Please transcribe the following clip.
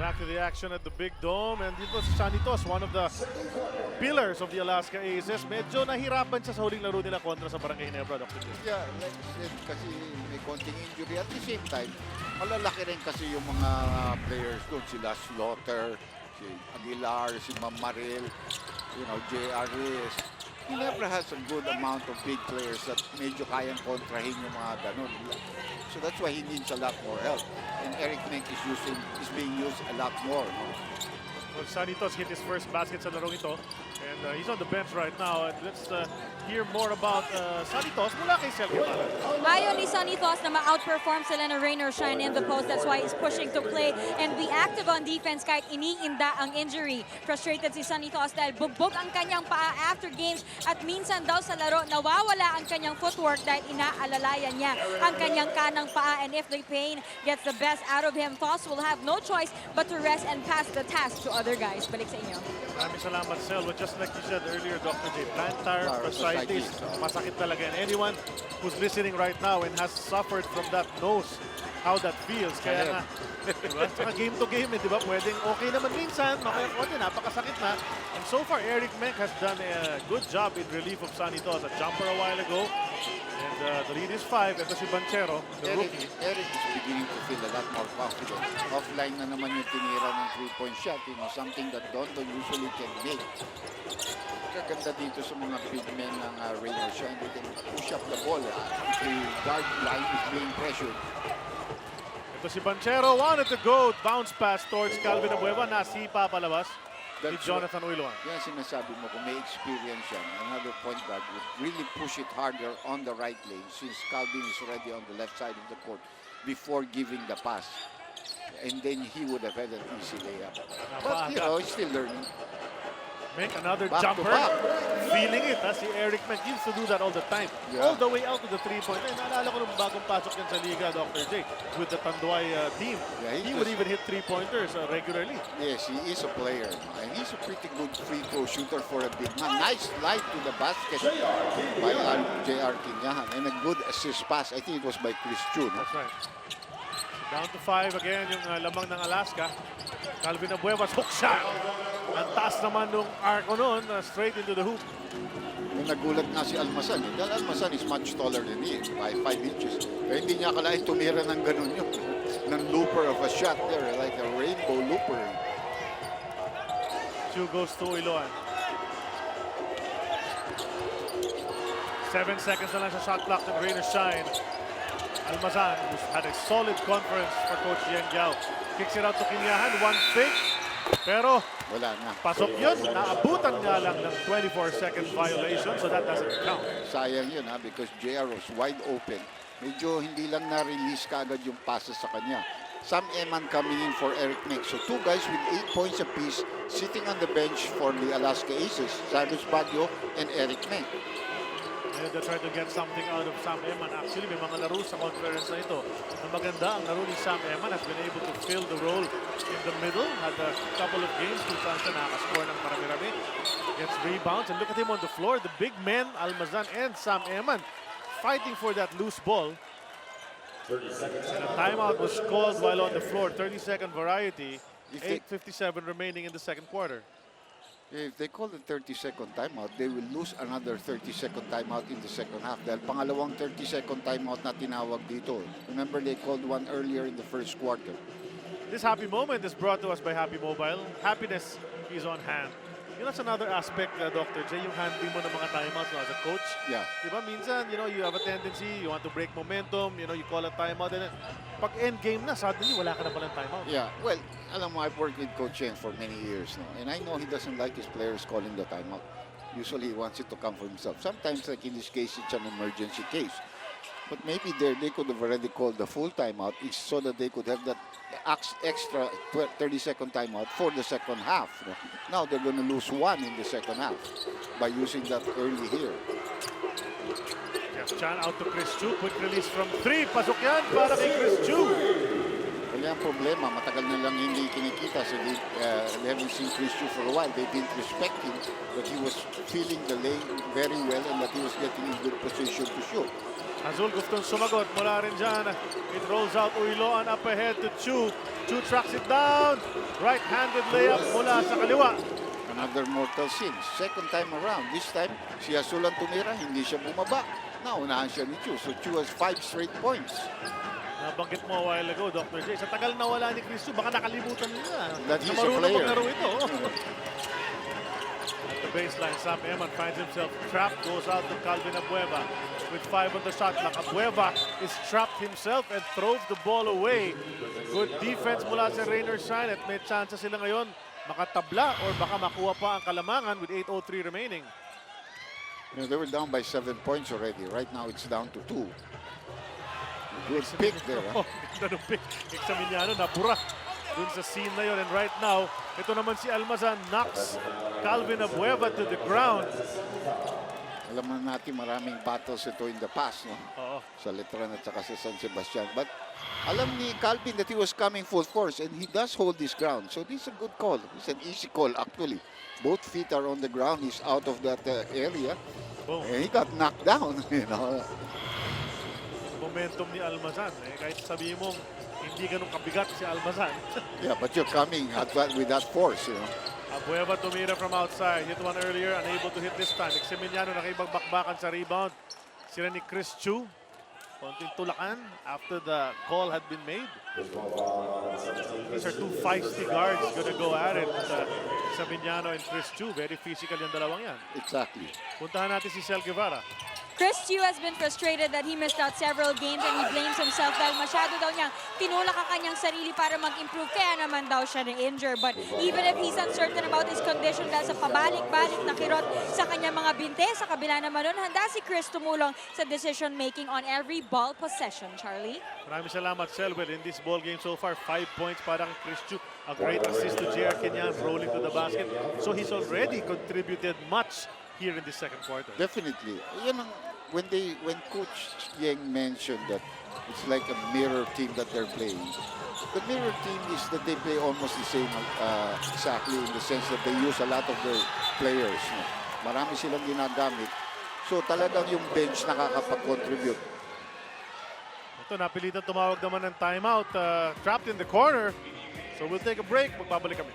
Back to the action at the Big Dome, and dito si Sanitos, one of the pillars of the Alaska Aces. Medyo nahirapan siya sa huling laro nila kontra sa Barangay Ginebra, Dr. Jim. Yeah, like I said, kasi may konting injury. At the same time, malalaki rin kasi yung mga players doon. Sila Slaughter, si Aguilar, si Mamaril, you know, J.R. Reyes. He never has a good amount of big players that medyo kayang kontrahin yung mga ganun. So that's why he needs a lot more help. And Eric Menk is being used a lot more. No? Well, Sanitos hit his first basket sa larong ito. And he's on the bench right now. And let's hear more about Sanitos mula kay Selke Malan. Ayon ni Sanitos na ma-outperform sila na rain or shine in the post. That's why he's pushing to play and be active on defense kahit iniinda ang injury. Frustrated si Sanitos dahil bugbog ang kanyang paa after games at minsan daw sa laro nawawala ang kanyang footwork dahil inaalalayan niya ang kanyang kanang paa. And if the pain gets the best out of him, Toss will have no choice but to rest and pass the task to other guys. Balik sa inyo. Maraming salamat, Sel. But just like you said earlier, Dr. J, plantar fasciitis, masakit talaga. And anyone who's listening right now and has suffered from that knows how that feels. Kaya nga, diba? Saka game to game, di ba? Pwedeng okay naman minsan, konti, napakasakit na. And so far, Eric Menk has done a good job in relief of Sanitos. A jumper a while ago. And the lead is 5. Ito si Banchero, the rookie. Eric is beginning to feel a lot more confident. Offline na naman yung tinira ng 3-point shot. You know, something that Dondon usually can make. Kaganda dito sa mga big men ng Rainer Shine. They can push up the ball. If the guard line is being pressured. Ito si Banchero, wanted to go. Bounce pass towards Calvin Abueva. Nasipa palabas ni Jonathan Uiloan. Yan sinasabi mo, kung may experience yan, another point guard would really push it harder on the right lane since Calvin is already on the left side of the court before giving the pass. And then he would have had an easy layup. But, you know, he's still learning. Make another Back to jumper. back. Feeling it. Si Eric Menk used to do that all the time. Yeah. All the way out to the 3-point. Naalala ko nung bagong pasok yan sa Liga, Dr. J, with the Tanduay team. Yeah, he would even hit 3-pointers regularly. Yes, he is a player. And he's a pretty good free throw shooter for a big man. Nice slide to the basket by J.R. Kinyahan. And a good assist pass. I think it was by Chris Chu. No? That's right. Down to 5 again yung lamang ng Alaska. Calvin Abueva's hook shot. Ang taas naman nung arco noon, straight into the hoop. Yung nagulat nga si Almasan. Dahil Almasan is much taller than he is, by 5 inches. Pero hindi niya akalain tumira ng ganun yun. Ng looper of a shot there, like a rainbow looper. Chu goes to Uiloan. 7 seconds na lang sa shot clock ng Rain or Shine. Almazan, who's had a solid conference for Coach Yen Giao. Kicks it out to Kinyahan, one fake. Pero wala na. Pasok yun. Naabutan nga lang ng 24-second violation, so that doesn't count. Sayang yun because JR was wide open. Medyo hindi lang na-release kaagad yung passes sa kanya. Sam Eman coming in for Eric Menk. So 2 guys with 8 points apiece sitting on the bench for the Alaska Aces. Cyrus Baguio and Eric Menk. And they try to get something out of Sam Eman. Actually, may mga laro sa conference na ito. Ang maganda, ang laro ni Sam Eman has been able to fill the role in the middle. Had a couple of games kung saan siya nakascore ng marami-rami. Gets rebounds. And look at him on the floor. The big men, Almazan and Sam Eman, fighting for that loose ball. And a timeout was called while on the floor. 30-second variety. 8:57 remaining in the second quarter. If they call the 30-second timeout, they will lose another 30-second timeout in the second half. Dahil pangalawang 30-second timeout na tinawag dito. Remember, they called one earlier in the first quarter. This happy moment is brought to us by Happy Mobile. Happiness is on hand. You know, that's another aspect, Dr. J, yung handling mo ng mga timeouts as a coach. Yeah. Diba, minsan, you know, you have a tendency, you want to break momentum, you know, you call a timeout, and then, pag end game na, suddenly, wala ka na palang timeout. Yeah, well, alam mo, I've worked with Coach Chen for many years now, and I know he doesn't like his players calling the timeout. Usually, he wants it to come from himself. Sometimes, like in this case, it's an emergency case. But maybe they could have already called the full timeout so that they could have that extra 30-second timeout for the second half. Now they're going to lose 1 in the second half by using that early here. Jeff Chan out to Chris Chu. Quick release from 3. Pasok yan para kay Chris Chu. Well, nila ang problema. Matagal na lang hindi kinikita. So they haven't seen Chris Yu for a while. They didn't respect him. That he was feeling the lane very well and that he was getting in good position to shoot. Azul gustong sumagot mula rin dyan. It rolls out Uiloan up ahead to Chu. Chu tracks it down. Right-handed layup mula sa kaliwa. Another mortal sin. Second time around. This time, si Azul ang tumira. Hindi siya bumaba. Naunahan siya ni Chu. So Chu has 5 straight points. Nabanggit mo a while ago, Dr. J. Sa tagal na wala ni Chris Chu, baka nakalimutan nila. That he's a Marunong player. maglaro ito. At the baseline, Sam Eman finds himself trapped. Goes out to Calvin Abueva with 5 on the shot clock. Abueva is trapped himself and throws the ball away. Good defense mula sa Rainer Shine at may chance sila ngayon makatabla or baka makuha pa ang kalamangan with 8:03 remaining. You know, they were down by 7 points already. Right now, it's down to 2. Good pick there. Oh, ganda ng pick. Examiniano, nabura dun sa scene na yun. And right now, ito naman si Almazan knocks Calvin Abueva to the ground. Alam na natin maraming battles ito in the past, no? Oo. Sa Letran at saka sa San Sebastian. But alam ni Calvin that he was coming full force and he does hold his ground. So this is a good call. It's an easy call actually. Both feet are on the ground. He's out of that area. Boom. And he got knocked down, you know. Momentum ni Almazan. Kahit sabihin mong hindi ganun kabigat si Almazan. Yeah, but you're coming at that, with that force, you know. Abueva tumira from outside. Hit one earlier, unable to hit this time. Examiniano nakibagbakbakan sa rebound. Sila ni Chris Chu. Konting tulakan after the call had been made. These are two feisty guards gonna go at it. Examiniano and Chris Chu. Very physical yung dalawang yan. Exactly. Puntahan natin si Sel Guevara. Chris Yu has been frustrated that he missed out several games and he blames himself dahil masyado daw niyang tinulak ang kanyang sarili para mag-improve. Kaya naman daw siya na-injure. But even if he's uncertain about his condition dahil sa pabalik-balik na kirot sa kanyang mga binte, sa kabila naman nun, handa si Chris tumulong sa decision-making on every ball possession. Charlie? Maraming salamat, Selwell. In this ball game so far, 5 points para kay Chris Chu. A great assist to J.R. Kenyan rolling to the basket. So he's already contributed much here in the second quarter. Definitely. Yan ang, when Coach Yang mentioned that it's like a mirror team that they're playing, the mirror team is that they play almost the same exactly in the sense that they use a lot of their players. No? Marami silang ginagamit. So talagang yung bench nakakapag-contribute. Ito, napilitan tumawag naman ng timeout. Trapped in the corner. So we'll take a break. Magbabalik kami.